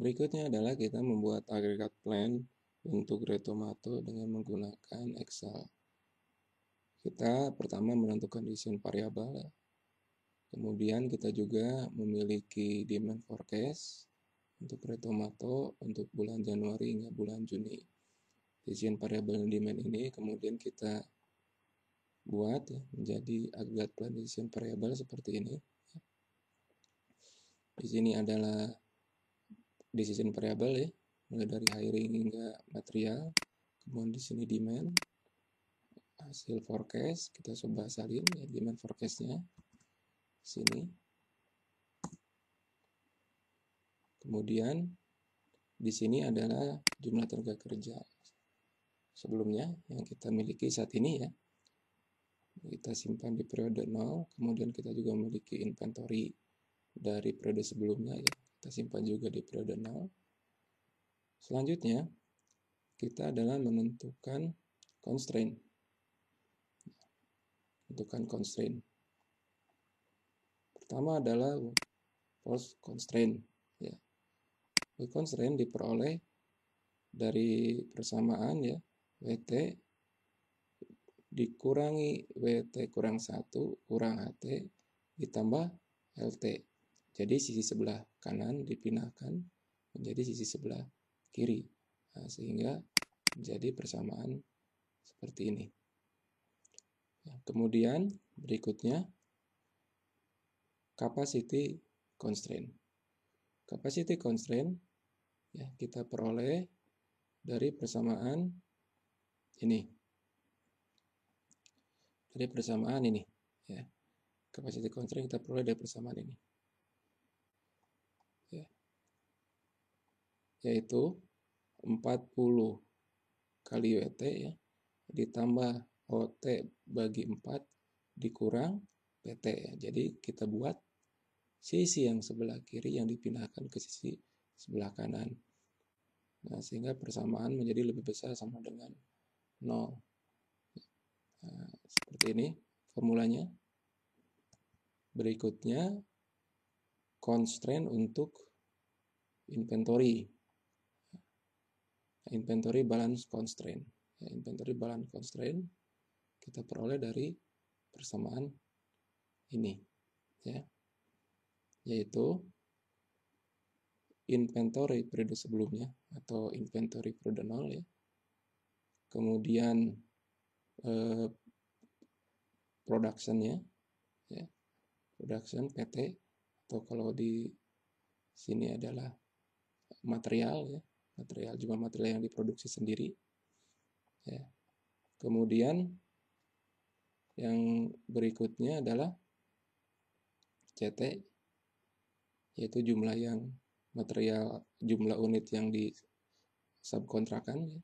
Berikutnya adalah kita membuat agregat plan untuk Retomato dengan menggunakan Excel. Kita pertama menentukan desain variabel, kemudian kita juga memiliki demand forecast untuk Retomato untuk bulan Januari hingga bulan Juni. Desain variabel demand ini kemudian kita buat menjadi agregat plan desain variabel seperti ini. Di sini adalah decision variable ya, mulai dari hiring hingga material. Kemudian di sini demand, hasil forecast, kita coba salin ya, demand forecastnya sini. Kemudian di sini adalah jumlah tenaga kerja sebelumnya yang kita miliki saat ini ya. Kita simpan di periode 0, kemudian kita juga memiliki inventory dari periode sebelumnya ya. Kita simpan juga di periode 0. Selanjutnya kita adalah menentukan constraint. Tentukan constraint. Pertama adalah force constraint ya. Constraint diperoleh dari persamaan ya, WT dikurangi WT kurang 1 kurang HT ditambah LT. Jadi sisi sebelah kanan dipindahkan menjadi sisi sebelah kiri. Nah, sehingga menjadi persamaan seperti ini. Kemudian berikutnya capacity constraint. Capacity constraint ya kita peroleh dari persamaan ini. Dari persamaan ini ya. Capacity constraint kita peroleh dari persamaan ini. Ya. Yaitu 40 kali WT ya ditambah OT bagi 4 dikurang PT ya. Jadi kita buat sisi yang sebelah kiri yang dipindahkan ke sisi sebelah kanan. Nah, sehingga persamaan menjadi lebih besar sama dengan 0. Nah, seperti ini formulanya. Berikutnya constraint untuk inventory. Inventory balance constraint. Inventory balance constraint kita peroleh dari persamaan ini ya. Yaitu inventory periode sebelumnya atau inventory periode 0 ya. Kemudian productionnya ya. Production PT atau kalau di sini adalah material ya. Material jumlah material yang diproduksi sendiri ya. Kemudian yang berikutnya adalah CT yaitu jumlah yang material, jumlah unit yang di subkontrakan ya.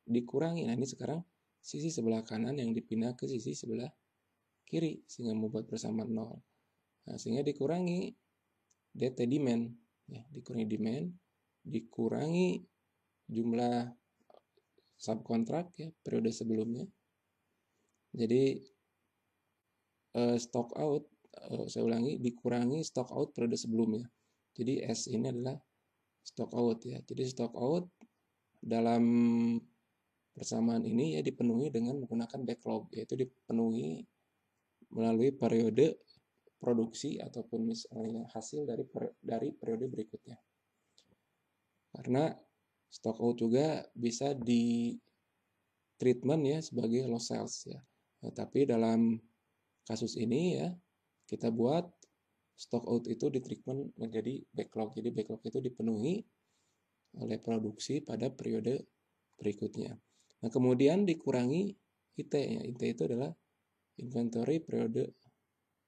Dikurangi, nah ini sekarang sisi sebelah kanan yang dipindah ke sisi sebelah kiri sehingga membuat persamaan 0. Nah, sehingga dikurangi DT demand ya, dikurangi demand, dikurangi jumlah subkontrak ya periode sebelumnya. Jadi stock out, saya ulangi, dikurangi stock out periode sebelumnya. Jadi S ini adalah stock out ya. Jadi stock out dalam persamaan ini ya dipenuhi dengan menggunakan backlog, yaitu dipenuhi melalui periode produksi ataupun misalnya hasil dari periode berikutnya. Karena stock out juga bisa di treatment ya sebagai lost sales ya. Nah, tapi dalam kasus ini ya kita buat stock out itu di treatment menjadi backlog. Jadi backlog itu dipenuhi oleh produksi pada periode berikutnya. Nah, kemudian dikurangi IT ya. IT itu adalah inventory periode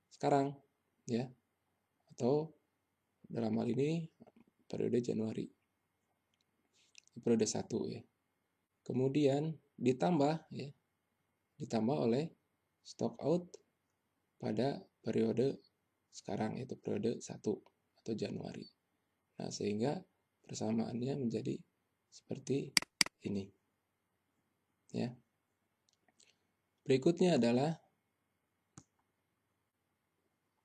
sekarang ya. Atau dalam hal ini periode Januari. Periode 1 ya. Kemudian ditambah oleh stock out pada periode sekarang yaitu periode 1 atau Januari. Nah, sehingga persamaannya menjadi seperti ini. Ya. Berikutnya adalah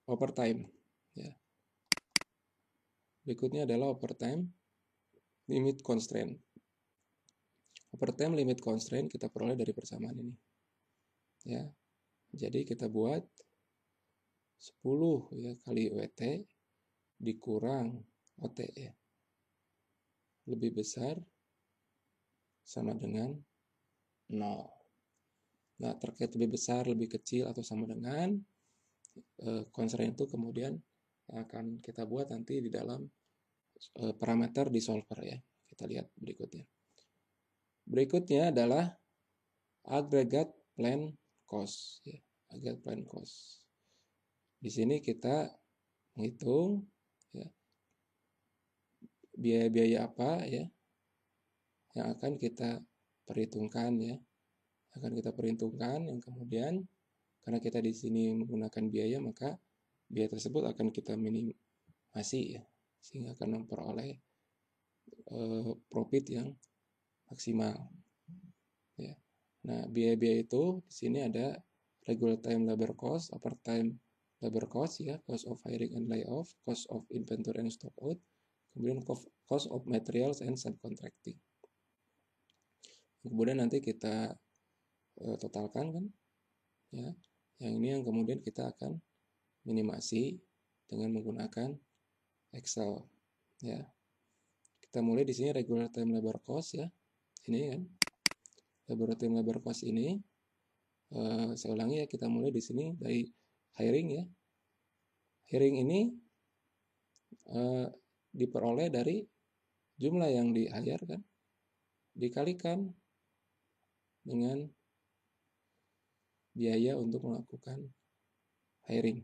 overtime ya. Berikutnya adalah overtime limit constraint. Overtime limit constraint kita peroleh dari persamaan ini. Ya. Jadi kita buat 10 ya kali WT dikurang OT ya. Lebih besar sama dengan 0. Nah, terkait lebih besar, lebih kecil, atau sama dengan constraint itu kemudian akan kita buat nanti di dalam parameter di solver ya. Kita lihat berikutnya. Berikutnya adalah aggregate plan cost ya. Aggregate plan cost. Di sini kita menghitung ya, biaya-biaya apa ya yang akan kita perhitungkan ya. Akan kita perhitungkan yang kemudian karena kita di sini menggunakan biaya, maka biaya tersebut akan kita minimasi ya, sehingga akan memperoleh profit yang maksimal. Ya. Nah, biaya-biaya itu di sini ada regular time labor cost, overtime labor cost ya, cost of hiring and layoff, cost of inventory and stock out, kemudian cost of materials and subcontracting. Kemudian nanti kita totalkan kan, ya. Yang ini yang kemudian kita akan minimasi dengan menggunakan Excel ya. Kita mulai di sini regular time labor cost ya. Ini kan regular time labor cost ini saya ulangi ya, kita mulai di sini dari hiring ya. Hiring ini diperoleh dari jumlah yang di-hire kan dikalikan dengan biaya untuk melakukan hiring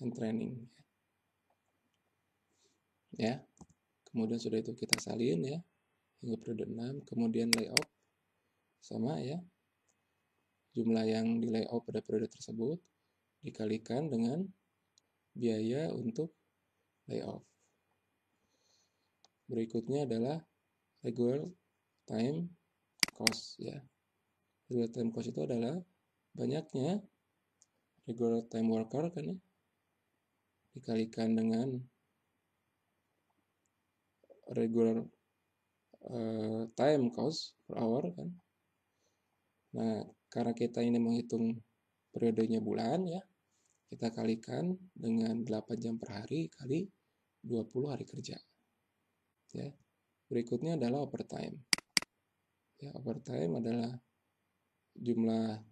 and training ya. Kemudian sudah itu kita salin ya hingga periode 6, kemudian layoff sama ya, jumlah yang di layoff pada periode tersebut dikalikan dengan biaya untuk layoff. Berikutnya adalah regular time cost ya. Regular time cost itu adalah banyaknya regular time worker kan ya, dikalikan dengan regular time cost per hour kan. Nah, karena kita ini menghitung periodenya bulan ya, kita kalikan dengan 8 jam per hari kali 20 hari kerja. Ya. Berikutnya adalah overtime. Ya, overtime adalah jumlah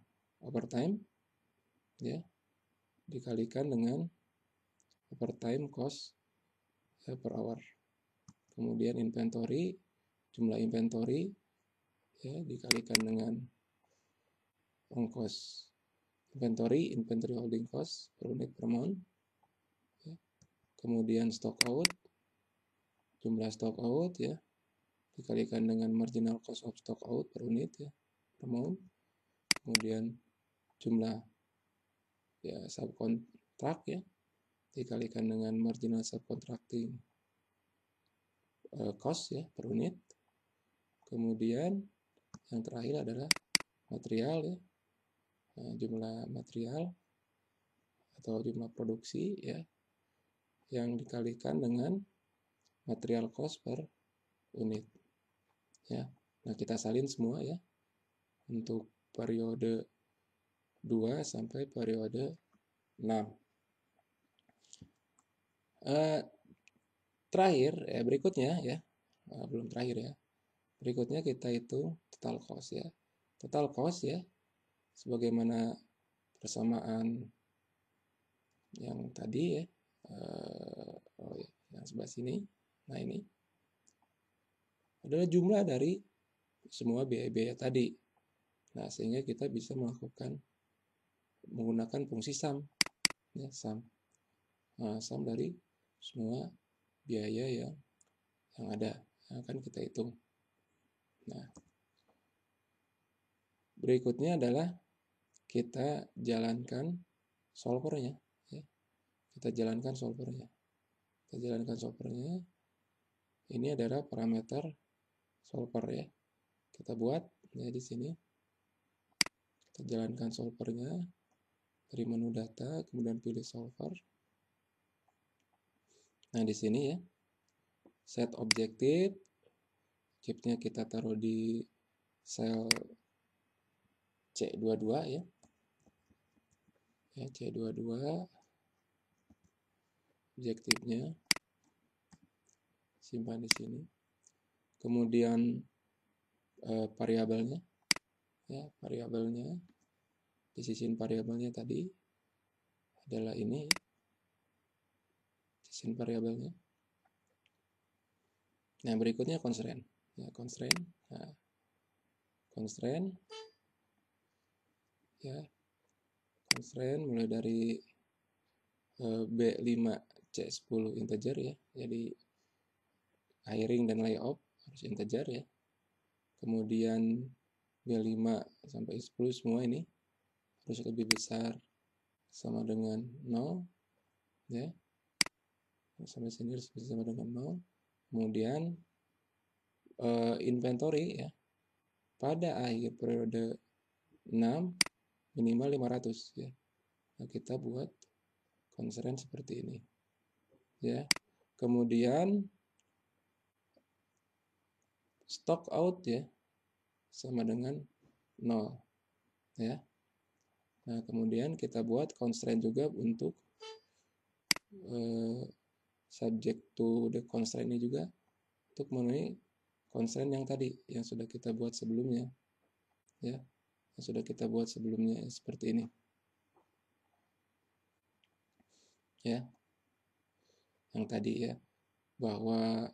overtime ya dikalikan dengan overtime cost ya, per hour. Kemudian inventory, jumlah inventory ya dikalikan dengan ongkos inventory holding cost per unit per month ya. Kemudian stock out, jumlah stock out ya dikalikan dengan marginal cost of stock out per unit ya per month. Kemudian jumlah ya subkontrak ya dikalikan dengan marginal subcontracting cost ya per unit. Kemudian yang terakhir adalah material ya, jumlah material atau jumlah produksi ya yang dikalikan dengan material cost per unit ya. Nah, kita salin semua ya untuk periode 2 sampai periode 6. Terakhir ya, berikutnya ya, belum terakhir ya. Berikutnya kita hitung total cost ya. Total cost ya, sebagaimana persamaan yang tadi ya, yang sebelah sini. Nah, ini adalah jumlah dari semua biaya-biaya tadi. Nah, sehingga kita bisa menggunakan fungsi sum ya, sum. Nah, sum dari semua biaya yang ada yang akan kita hitung. Nah, berikutnya adalah kita jalankan solvernya ya. Kita jalankan solvernya. Ini adalah parameter solver ya. Kita buat ya di sini. Kita jalankan solvernya dari menu data, kemudian pilih solver. Nah, di sini ya, set objektif, objektifnya kita taruh di sel C22 ya. Ya, C22 objektifnya simpan di sini. Kemudian variabelnya ya, variabelnya decision variabelnya tadi adalah ini. Decision variabelnya. Nah, berikutnya constraint. Ya, constraint. Nah, constraint ya. Constraint mulai dari B5 C10 integer ya. Jadi hiring dan layout harus integer ya. Kemudian B5 sampai 10 semua ini harus lebih besar sama dengan 0 ya. Sampai sini harus sama dengan 0. Kemudian inventory ya. Pada akhir periode 6 minimal 500 ya. Nah, kita buat constraint seperti ini. Ya. Kemudian stock out ya sama dengan 0 ya. Nah, kemudian kita buat constraint juga untuk subject to the constraint ini juga untuk memenuhi constraint yang tadi yang sudah kita buat sebelumnya ya, yang sudah kita buat sebelumnya seperti ini ya, yang tadi ya, bahwa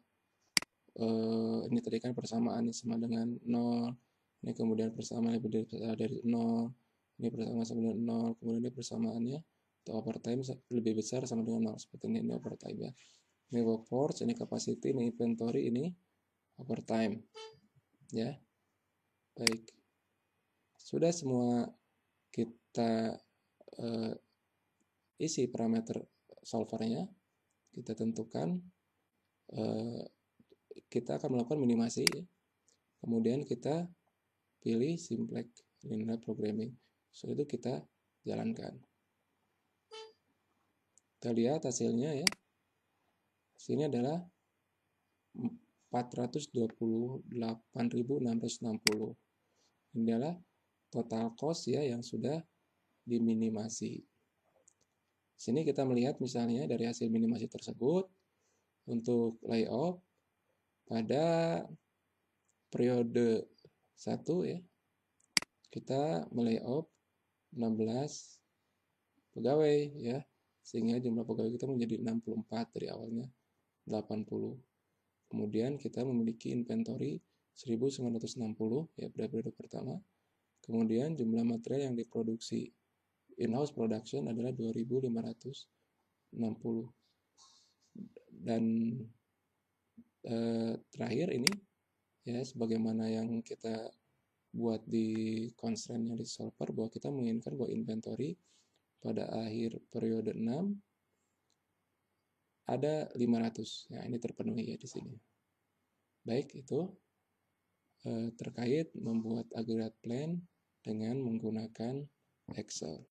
ini tadi kan persamaan sama dengan 0, ini kemudian persamaan lebih dari 0, ini persamaan sama dengan 0, kemudian ini persamaannya atau overtime lebih besar sama dengan 0 seperti ini overtime ya. Ini workforce, ini capacity, ini inventory, ini overtime ya. Baik, sudah semua kita isi parameter solvernya, kita tentukan, kita akan melakukan minimasi ya. Kemudian kita pilih simplex linear programming. Setelah itu kita jalankan. Kita lihat hasilnya ya. Hasilnya adalah 428.660. Ini adalah total cost ya yang sudah diminimasi. Sini kita melihat misalnya dari hasil minimasi tersebut untuk layout pada periode 1 ya, kita melayout 16 pegawai ya, sehingga jumlah pegawai kita menjadi 64 dari awalnya 80. Kemudian kita memiliki inventory 1960 ya pada periode pertama. Kemudian jumlah material yang diproduksi in-house production adalah 2560. Dan terakhir ini ya, sebagaimana yang kita buat di constraint-nya di solver, bahwa kita menginginkan bahwa inventory pada akhir periode 6 ada 500. Nah, ini terpenuhi ya di sini. Baik, itu terkait membuat aggregate plan dengan menggunakan Excel.